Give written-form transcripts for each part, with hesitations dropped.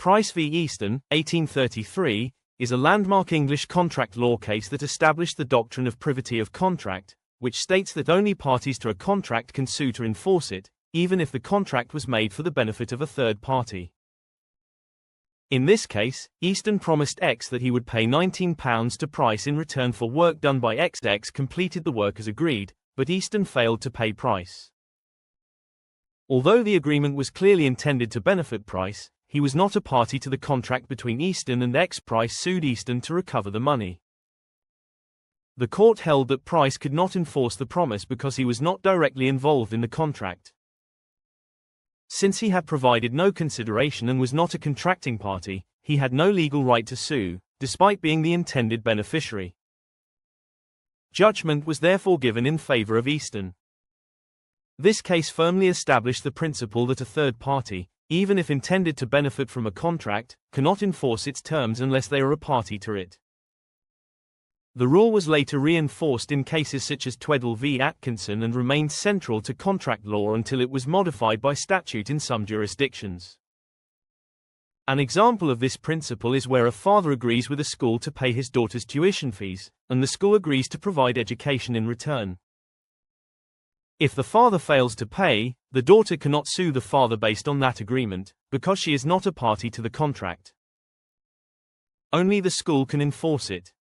Price v. Easton, 1833, is a landmark English contract law case that established the doctrine of privity of contract, which states that only parties to a contract can sue to enforce it, even if the contract was made for the benefit of a third party. In this case, Easton promised X that he would pay £19 to Price in return for work done by X. X completed the work as agreed, but Easton failed to pay Price. Although the agreement was clearly intended to benefit Price, he was not a party to the contract between Easton and X. Price sued Easton to recover the money. The court held that Price could not enforce the promise because he was not directly involved in the contract. Since he had provided no consideration and was not a contracting party, he had no legal right to sue, despite being the intended beneficiary. Judgment was therefore given in favor of Easton. This case firmly established the principle that a third party, even if intended to benefit from a contract, cannot enforce its terms unless they are a party to it. The rule was later reinforced in cases such as Tweddle v. Atkinson and remained central to contract law until it was modified by statute in some jurisdictions. An example of this principle is where a father agrees with a school to pay his daughter's tuition fees, and the school agrees to provide education in return. If the father fails to pay, the daughter cannot sue the father based on that agreement, because she is not a party to the contract. Only the school can enforce it.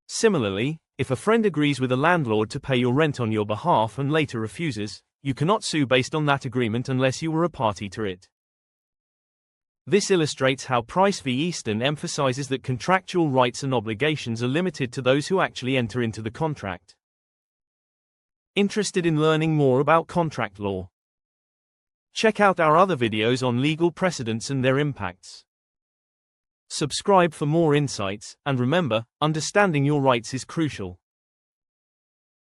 Similarly, if a friend agrees with a landlord to pay your rent on your behalf and later refuses, you cannot sue based on that agreement unless you were a party to it. This illustrates how Price v. Easton emphasizes that contractual rights and obligations are limited to those who actually enter into the contract. Interested in learning more about contract law? Check out our other videos on legal precedents and their impacts. Subscribe for more insights, and remember, understanding your rights is crucial.